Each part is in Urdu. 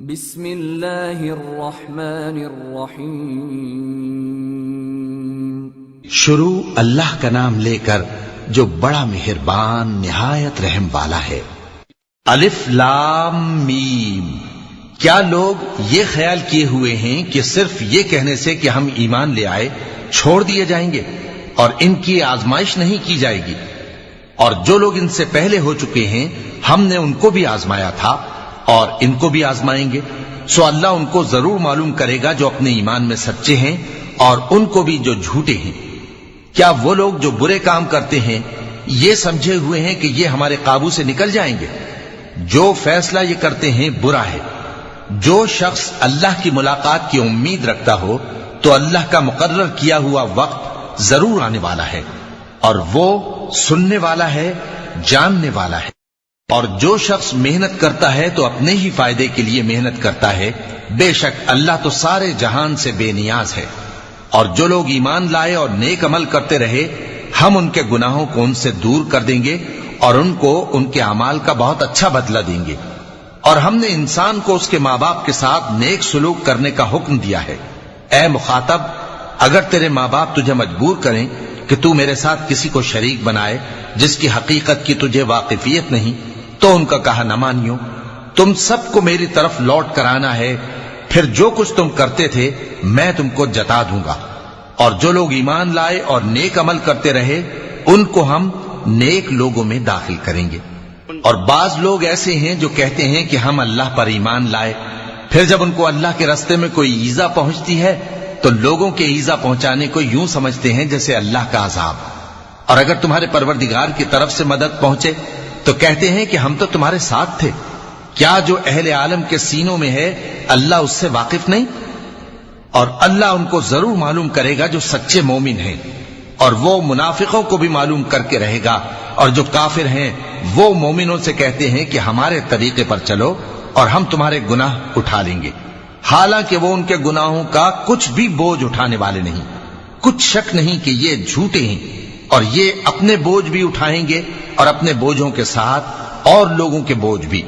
بسم اللہ الرحمن الرحیم شروع اللہ کا نام لے کر جو بڑا مہربان نہایت رحم والا ہے۔ الف لام میم۔ کیا لوگ یہ خیال کیے ہوئے ہیں کہ صرف یہ کہنے سے کہ ہم ایمان لے آئے چھوڑ دیے جائیں گے اور ان کی آزمائش نہیں کی جائے گی؟ اور جو لوگ ان سے پہلے ہو چکے ہیں ہم نے ان کو بھی آزمایا تھا اور ان کو بھی آزمائیں گے، سو اللہ ان کو ضرور معلوم کرے گا جو اپنے ایمان میں سچے ہیں اور ان کو بھی جو جھوٹے ہیں۔ کیا وہ لوگ جو برے کام کرتے ہیں یہ سمجھے ہوئے ہیں کہ یہ ہمارے قابو سے نکل جائیں گے؟ جو فیصلہ یہ کرتے ہیں برا ہے۔ جو شخص اللہ کی ملاقات کی امید رکھتا ہو تو اللہ کا مقرر کیا ہوا وقت ضرور آنے والا ہے، اور وہ سننے والا ہے، جاننے والا ہے۔ اور جو شخص محنت کرتا ہے تو اپنے ہی فائدے کے لیے محنت کرتا ہے، بے شک اللہ تو سارے جہان سے بے نیاز ہے۔ اور جو لوگ ایمان لائے اور نیک عمل کرتے رہے ہم ان کے گناہوں کو ان سے دور کر دیں گے اور ان کو ان کے اعمال کا بہت اچھا بدلہ دیں گے۔ اور ہم نے انسان کو اس کے ماں باپ کے ساتھ نیک سلوک کرنے کا حکم دیا ہے۔ اے مخاطب، اگر تیرے ماں باپ تجھے مجبور کریں کہ تو میرے ساتھ کسی کو شریک بنائے جس کی حقیقت کی تجھے واقفیت نہیں تو ان کا کہا نہ مانیو۔ تم سب کو میری طرف لوٹ کر آنا ہے، پھر جو کچھ تم کرتے تھے میں تم کو جتا دوں گا۔ اور جو لوگ ایمان لائے اور نیک عمل کرتے رہے ان کو ہم نیک لوگوں میں داخل کریں گے۔ اور بعض لوگ ایسے ہیں جو کہتے ہیں کہ ہم اللہ پر ایمان لائے، پھر جب ان کو اللہ کے راستے میں کوئی ایذا پہنچتی ہے تو لوگوں کے ایذا پہنچانے کو یوں سمجھتے ہیں جیسے اللہ کا عذاب۔ اور اگر تمہارے پروردگار کی طرف سے مدد پہنچے تو کہتے ہیں کہ ہم تو تمہارے ساتھ تھے۔ کیا جو اہل عالم کے سینوں میں ہے اللہ اس سے واقف نہیں؟ اور اللہ ان کو ضرور معلوم کرے گا جو سچے مومن ہیں، اور وہ منافقوں کو بھی معلوم کر کے رہے گا۔ اور جو کافر ہیں وہ مومنوں سے کہتے ہیں کہ ہمارے طریقے پر چلو اور ہم تمہارے گناہ اٹھا لیں گے، حالانکہ وہ ان کے گناہوں کا کچھ بھی بوجھ اٹھانے والے نہیں۔ کچھ شک نہیں کہ یہ جھوٹے ہیں اور یہ اپنے بوجھ بھی اٹھائیں گے اور اپنے بوجھوں کے ساتھ اور لوگوں کے بوجھ بھی۔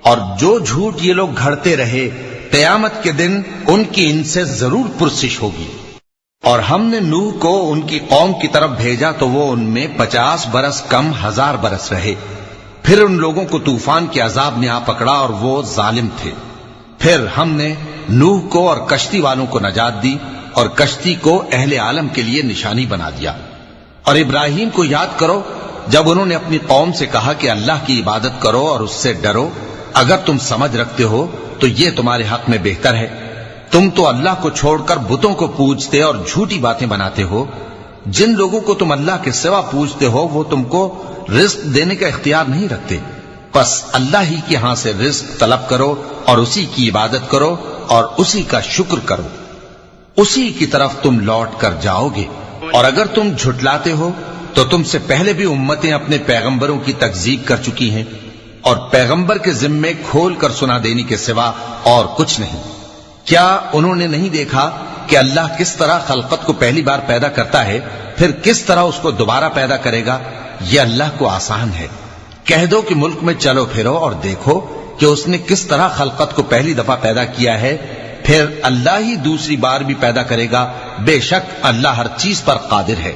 اور جو جھوٹ یہ لوگ گھڑتے رہے قیامت کے دن ان کی ان سے ضرور پرسش ہوگی۔ اور ہم نے نوح کو ان کی قوم کی طرف بھیجا تو وہ ان میں 50 برس کم 1000 برس رہے، پھر ان لوگوں کو طوفان کے عذاب نے آ پکڑا اور وہ ظالم تھے۔ پھر ہم نے نوح کو اور کشتی والوں کو نجات دی اور کشتی کو اہل عالم کے لیے نشانی بنا دیا۔ اور ابراہیم کو یاد کرو جب انہوں نے اپنی قوم سے کہا کہ اللہ کی عبادت کرو اور اس سے ڈرو، اگر تم سمجھ رکھتے ہو تو یہ تمہارے حق میں بہتر ہے۔ تم تو اللہ کو چھوڑ کر بتوں کو پوجتے اور جھوٹی باتیں بناتے ہو۔ جن لوگوں کو تم اللہ کے سوا پوجتے ہو وہ تم کو رزق دینے کا اختیار نہیں رکھتے، بس اللہ ہی کے ہاں سے رزق طلب کرو اور اسی کی عبادت کرو اور اسی کا شکر کرو، اسی کی طرف تم لوٹ کر جاؤ گے۔ اور اگر تم جھٹلاتے ہو تو تم سے پہلے بھی امتیں اپنے پیغمبروں کی تکذیب کر چکی ہیں، اور پیغمبر کے ذمے کھول کر سنا دینے کے سوا اور کچھ نہیں۔ کیا انہوں نے نہیں دیکھا کہ اللہ کس طرح خلقت کو پہلی بار پیدا کرتا ہے پھر کس طرح اس کو دوبارہ پیدا کرے گا؟ یہ اللہ کو آسان ہے۔ کہہ دو کہ ملک میں چلو پھرو اور دیکھو کہ اس نے کس طرح خلقت کو پہلی دفعہ پیدا کیا ہے، پھر اللہ ہی دوسری بار بھی پیدا کرے گا۔ بے شک اللہ ہر چیز پر قادر ہے۔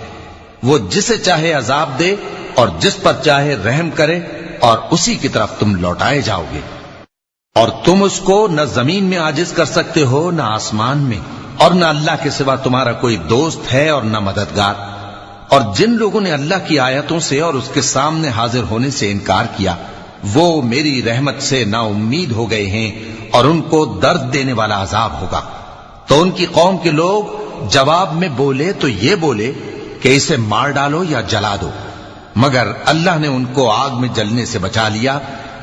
وہ جسے چاہے عذاب دے اور جس پر چاہے رحم کرے، اور اسی کی طرف تم لوٹائے جاؤ گے۔ اور تم اس کو نہ زمین میں عاجز کر سکتے ہو نہ آسمان میں، اور نہ اللہ کے سوا تمہارا کوئی دوست ہے اور نہ مددگار۔ اور جن لوگوں نے اللہ کی آیتوں سے اور اس کے سامنے حاضر ہونے سے انکار کیا وہ میری رحمت سے نا امید ہو گئے ہیں اور ان کو درد دینے والا عذاب ہوگا۔ تو ان کی قوم کے لوگ جواب میں بولے تو یہ بولے کہ اسے مار ڈالو یا جلا دو، مگر اللہ نے ان کو آگ میں جلنے سے بچا لیا۔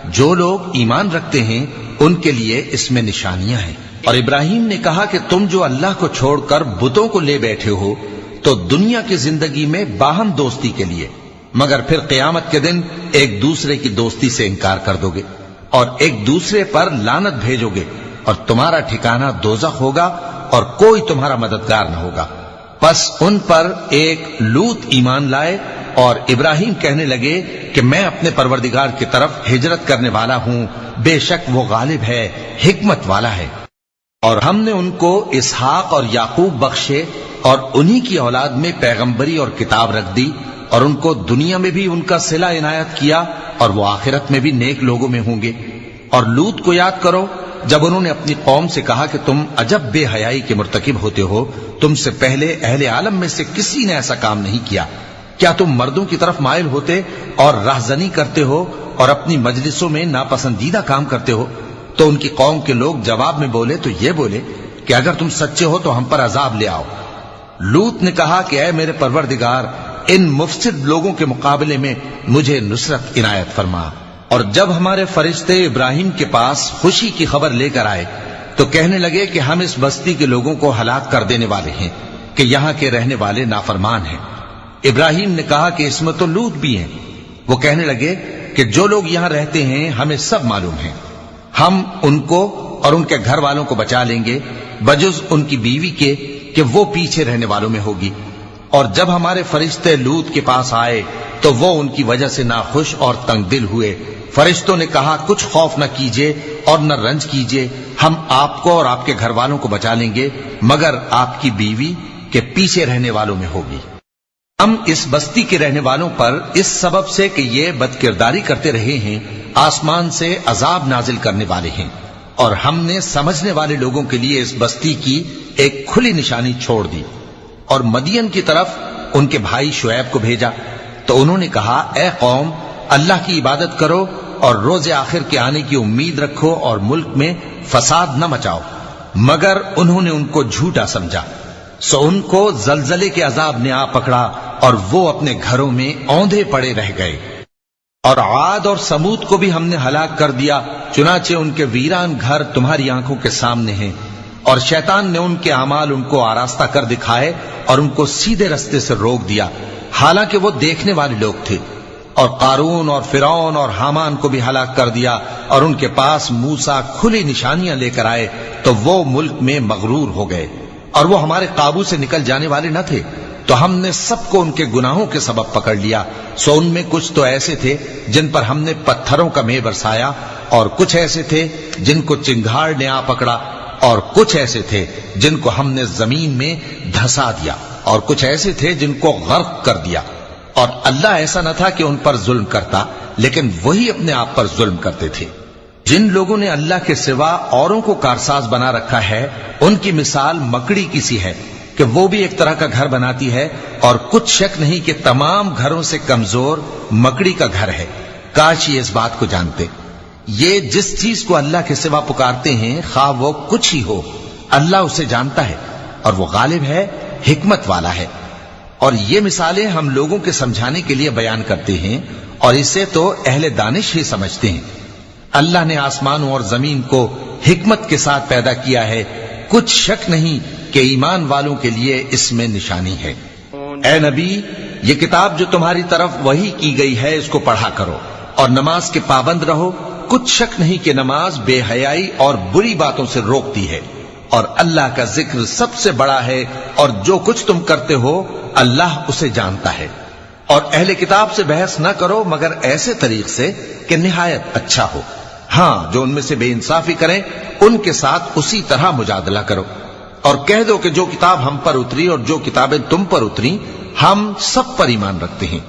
جو لوگ ایمان رکھتے ہیں ان کے لیے اس میں نشانیاں ہیں۔ اور ابراہیم نے کہا کہ تم جو اللہ کو چھوڑ کر بتوں کو لے بیٹھے ہو تو دنیا کی زندگی میں باہم دوستی کے لیے، مگر پھر قیامت کے دن ایک دوسرے کی دوستی سے انکار کر دو گے اور ایک دوسرے پر لعنت بھیجو گے، اور تمہارا ٹھکانہ دوزخ ہوگا اور کوئی تمہارا مددگار نہ ہوگا۔ پس ان پر ایک لوط ایمان لائے اور ابراہیم کہنے لگے کہ میں اپنے پروردگار کی طرف ہجرت کرنے والا ہوں، بے شک وہ غالب ہے، حکمت والا ہے۔ اور ہم نے ان کو اسحاق اور یعقوب بخشے اور انہی کی اولاد میں پیغمبری اور کتاب رکھ دی، اور ان کو دنیا میں بھی ان کا صلہ عنایت کیا، اور وہ آخرت میں بھی نیک لوگوں میں ہوں گے۔ اور لوط کو یاد کرو جب انہوں نے اپنی قوم سے کہا کہ تم عجب بے حیائی کے مرتکب ہوتے ہو، تم سے پہلے اہل عالم میں سے کسی نے ایسا کام نہیں کیا، کیا تم مردوں کی طرف مائل ہوتے اور رہزنی کرتے ہو اور اپنی مجلسوں میں ناپسندیدہ کام کرتے ہو؟ تو ان کی قوم کے لوگ جواب میں بولے تو یہ بولے کہ اگر تم سچے ہو تو ہم پر عذاب لے آؤ۔ لوط نے کہا کہ اے میرے پروردگار، ان مفسد لوگوں کے مقابلے میں مجھے نصرت عنایت فرما۔ اور جب ہمارے فرشتے ابراہیم کے پاس خوشی کی خبر لے کر آئے تو کہنے لگے کہ ہم اس بستی کے لوگوں کو ہلاک کر دینے والے ہیں کہ یہاں کے رہنے والے نافرمان ہیں۔ ابراہیم نے کہا کہ اس میں تو لوط بھی ہیں۔ وہ کہنے لگے کہ جو لوگ یہاں رہتے ہیں ہمیں سب معلوم ہیں، ہم ان کو اور ان کے گھر والوں کو بچا لیں گے بجز ان کی بیوی کے کہ وہ پیچھے رہنے والوں میں ہوگی۔ اور جب ہمارے فرشتے لوط کے پاس آئے تو وہ ان کی وجہ سے ناخوش اور تنگ دل ہوئے۔ فرشتوں نے کہا کچھ خوف نہ کیجیے اور نہ رنج کیجیے، ہم آپ کو اور آپ کے گھر والوں کو بچا لیں گے مگر آپ کی بیوی کے پیچھے رہنے والوں میں ہوگی۔ ہم اس بستی کے رہنے والوں پر اس سبب سے کہ یہ بدکرداری کرتے رہے ہیں آسمان سے عذاب نازل کرنے والے ہیں، اور ہم نے سمجھنے والے لوگوں کے لیے اس بستی کی ایک کھلی نشانی چھوڑ دی۔ اور مدین کی طرف ان کے بھائی شعیب کو بھیجا تو انہوں نے کہا اے قوم، اللہ کی عبادت کرو اور روز آخر کے آنے کی امید رکھو اور ملک میں فساد نہ مچاؤ، مگر انہوں نے ان کو جھوٹا سمجھا، سو ان کو زلزلے کے عذاب نے آ پکڑا اور وہ اپنے گھروں میں اوندھے پڑے رہ گئے۔ اور عاد اور سمود کو بھی ہم نے ہلاک کر دیا، چنانچہ ان کے ویران گھر تمہاری آنکھوں کے سامنے ہیں، اور شیطان نے ان کے اعمال ان کو آراستہ کر دکھائے اور ان کو سیدھے رستے سے روک دیا، حالانکہ وہ دیکھنے والے لوگ تھے۔ اور قارون اور فرعون اور حامان کو بھی ہلاک کر دیا، اور ان کے پاس موسیٰ کھلی نشانیاں لے کر آئے تو وہ ملک میں مغرور ہو گئے، اور وہ ہمارے قابو سے نکل جانے والے نہ تھے، تو ہم نے سب کو ان کے گناہوں کے سبب پکڑ لیا۔ سو ان میں کچھ تو ایسے تھے جن پر ہم نے پتھروں کا مے برسایا، اور کچھ ایسے تھے جن کو چنگھاڑ نے آ پکڑا، اور کچھ ایسے تھے جن کو ہم نے زمین میں دھسا دیا، اور کچھ ایسے تھے جن کو غرق کر دیا۔ اور اللہ ایسا نہ تھا کہ ان پر ظلم کرتا، لیکن وہی اپنے آپ پر ظلم کرتے تھے۔ جن لوگوں نے اللہ کے سوا اوروں کو کارساز بنا رکھا ہے، ان کی مثال مکڑی کی سی ہے کہ وہ بھی ایک طرح کا گھر بناتی ہے، اور کچھ شک نہیں کہ تمام گھروں سے کمزور مکڑی کا گھر ہے۔ کاش یہ اس بات کو جانتے۔ یہ جس چیز کو اللہ کے سوا پکارتے ہیں خواہ وہ کچھ ہی ہو، اللہ اسے جانتا ہے اور وہ غالب ہے، حکمت والا ہے۔ اور یہ مثالیں ہم لوگوں کے سمجھانے کے لیے بیان کرتے ہیں، اور اسے تو اہل دانش ہی سمجھتے ہیں۔ اللہ نے آسمانوں اور زمین کو حکمت کے ساتھ پیدا کیا ہے، کچھ شک نہیں کہ ایمان والوں کے لیے اس میں نشانی ہے۔ اے نبی، یہ کتاب جو تمہاری طرف وحی کی گئی ہے اس کو پڑھا کرو، اور نماز کے پابند رہو۔ کچھ شک نہیں کہ نماز بے حیائی اور بری باتوں سے روکتی ہے، اور اللہ کا ذکر سب سے بڑا ہے، اور جو کچھ تم کرتے ہو اللہ اسے جانتا ہے۔ اور اہل کتاب سے بحث نہ کرو مگر ایسے طریق سے کہ نہایت اچھا ہو۔ ہاں، جو ان میں سے بے انصافی کریں ان کے ساتھ اسی طرح مجادلہ کرو، اور کہہ دو کہ جو کتاب ہم پر اتری اور جو کتابیں تم پر اتری ہم سب پر ایمان رکھتے ہیں،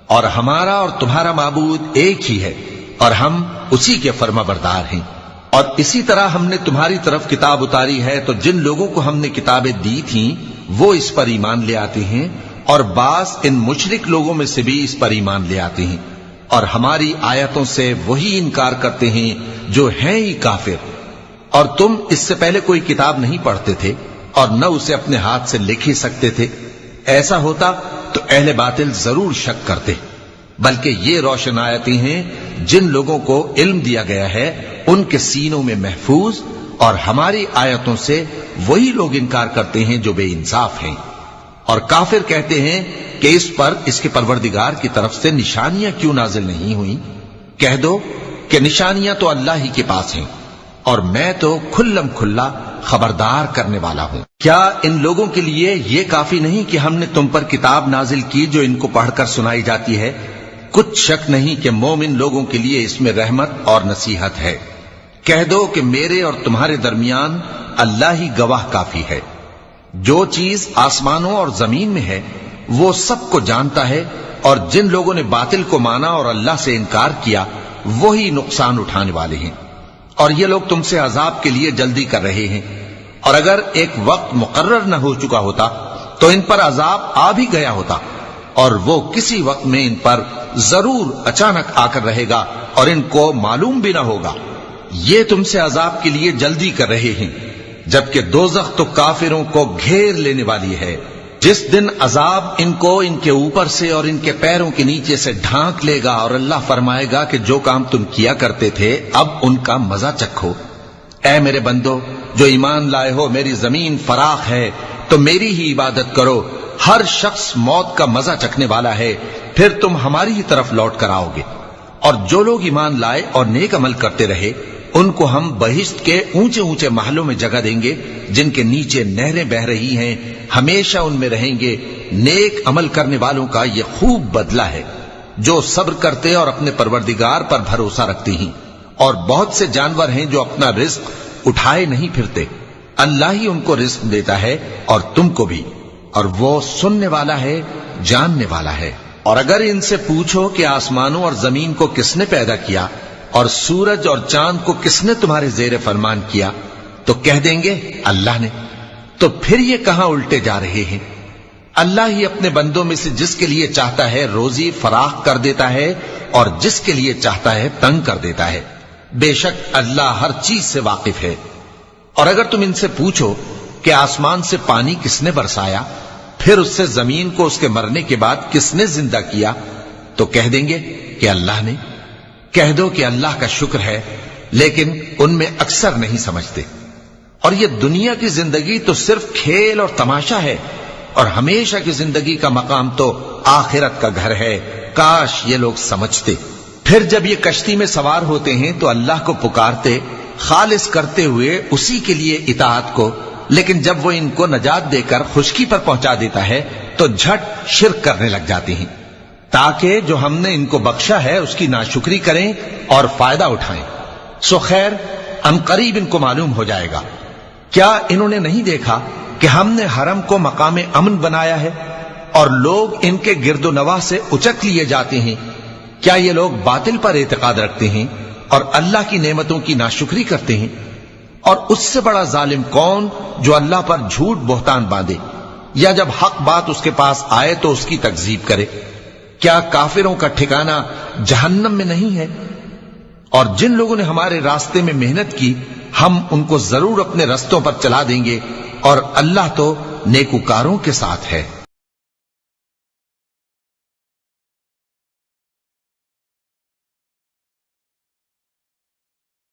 اور ہمارا اور تمہارا معبود ایک ہی ہے، اور ہم اسی کے فرما بردار ہیں۔ اور اسی طرح ہم نے تمہاری طرف کتاب اتاری ہے تو جن لوگوں کو ہم نے کتابیں دی تھیں وہ اس پر ایمان لے آتے ہیں، اور بعض ان مشرک لوگوں میں سے بھی اس پر ایمان لے آتے ہیں، اور ہماری آیتوں سے وہی انکار کرتے ہیں جو ہیں ہی کافر۔ اور تم اس سے پہلے کوئی کتاب نہیں پڑھتے تھے اور نہ اسے اپنے ہاتھ سے لکھ ہی سکتے تھے، ایسا ہوتا تو اہل باطل ضرور شک کرتے، بلکہ یہ روشن آیتیں ہیں جن لوگوں کو علم دیا گیا ہے ان کے سینوں میں محفوظ، اور ہماری آیتوں سے وہی لوگ انکار کرتے ہیں جو بے انصاف ہیں۔ اور کافر کہتے ہیں کہ اس پر اس کے پروردگار کی طرف سے نشانیاں کیوں نازل نہیں ہوئیں؟ کہہ دو کہ نشانیاں تو اللہ ہی کے پاس ہیں، اور میں تو کھلم کھلا خبردار کرنے والا ہوں۔ کیا ان لوگوں کے لیے یہ کافی نہیں کہ ہم نے تم پر کتاب نازل کی جو ان کو پڑھ کر سنائی جاتی ہے؟ کچھ شک نہیں کہ مومن لوگوں کے لیے اس میں رحمت اور نصیحت ہے۔ کہہ دو کہ میرے اور تمہارے درمیان اللہ ہی گواہ کافی ہے۔ جو چیز آسمانوں اور زمین میں ہے وہ سب کو جانتا ہے، اور جن لوگوں نے باطل کو مانا اور اللہ سے انکار کیا وہی نقصان اٹھانے والے ہیں، اور یہ لوگ تم سے عذاب کے لیے جلدی کر رہے ہیں، اور اگر ایک وقت مقرر نہ ہو چکا ہوتا تو ان پر عذاب آ بھی گیا ہوتا، اور وہ کسی وقت میں ان پر ضرور اچانک آ کر رہے گا اور ان کو معلوم بھی نہ ہوگا۔ یہ تم سے عذاب کے لیے جلدی کر رہے ہیں، جبکہ دوزخ تو کافروں کو گھیر لینے والی ہے۔ جس دن عذاب ان کو ان کے اوپر سے اور ان کے پیروں کے نیچے سے ڈھانک لے گا، اور اللہ فرمائے گا کہ جو کام تم کیا کرتے تھے اب ان کا مزہ چکھو۔ اے میرے بندو جو ایمان لائے ہو، میری زمین فراخ ہے تو میری ہی عبادت کرو۔ ہر شخص موت کا مزہ چکھنے والا ہے، پھر تم ہماری ہی طرف لوٹ کر آؤ گے۔ اور جو لوگ ایمان لائے اور نیک عمل کرتے رہے ان کو ہم بہشت کے اونچے اونچے محلوں میں جگہ دیں گے، جن کے نیچے نہریں بہ رہی ہیں، ہمیشہ ان میں رہیں گے۔ نیک عمل کرنے والوں کا یہ خوب بدلہ ہے، جو صبر کرتے اور اپنے پروردگار پر بھروسہ رکھتے ہیں۔ اور بہت سے جانور ہیں جو اپنا رزق اٹھائے نہیں پھرتے، اللہ ہی ان کو رزق دیتا ہے اور تم کو بھی، اور وہ سننے والا ہے، جاننے والا ہے۔ اور اگر ان سے پوچھو کہ آسمانوں اور زمین کو کس نے پیدا کیا اور سورج اور چاند کو کس نے تمہارے زیر فرمان کیا، تو کہہ دیں گے اللہ نے۔ تو پھر یہ کہاں الٹے جا رہے ہیں؟ اللہ ہی اپنے بندوں میں سے جس کے لیے چاہتا ہے روزی فراخ کر دیتا ہے، اور جس کے لیے چاہتا ہے تنگ کر دیتا ہے۔ بے شک اللہ ہر چیز سے واقف ہے۔ اور اگر تم ان سے پوچھو کہ آسمان سے پانی کس نے برسایا، پھر اس سے زمین کو اس کے مرنے کے بعد کس نے زندہ کیا، تو کہہ دیں گے کہ اللہ نے۔ کہہ دو کہ اللہ کا شکر ہے، لیکن ان میں اکثر نہیں سمجھتے۔ اور یہ دنیا کی زندگی تو صرف کھیل اور تماشا ہے، اور ہمیشہ کی زندگی کا مقام تو آخرت کا گھر ہے۔ کاش یہ لوگ سمجھتے۔ پھر جب یہ کشتی میں سوار ہوتے ہیں تو اللہ کو پکارتے، خالص کرتے ہوئے اسی کے لیے اطاعت کو، لیکن جب وہ ان کو نجات دے کر خشکی پر پہنچا دیتا ہے تو جھٹ شرک کرنے لگ جاتے ہیں، تاکہ جو ہم نے ان کو بخشا ہے اس کی ناشکری کریں اور فائدہ اٹھائیں۔ سو خیر عنقریب ان کو معلوم ہو جائے گا۔ کیا انہوں نے نہیں دیکھا کہ ہم نے حرم کو مقام امن بنایا ہے اور لوگ ان کے گرد و نواح سے اچک لیے جاتے ہیں؟ کیا یہ لوگ باطل پر اعتقاد رکھتے ہیں اور اللہ کی نعمتوں کی ناشکری کرتے ہیں؟ اور اس سے بڑا ظالم کون جو اللہ پر جھوٹ بہتان باندھے، یا جب حق بات اس کے پاس آئے تو اس کی تکذیب کرے؟ کیا کافروں کا ٹھکانہ جہنم میں نہیں ہے؟ اور جن لوگوں نے ہمارے راستے میں محنت کی ہم ان کو ضرور اپنے رستوں پر چلا دیں گے، اور اللہ تو نیکوکاروں کے ساتھ ہے۔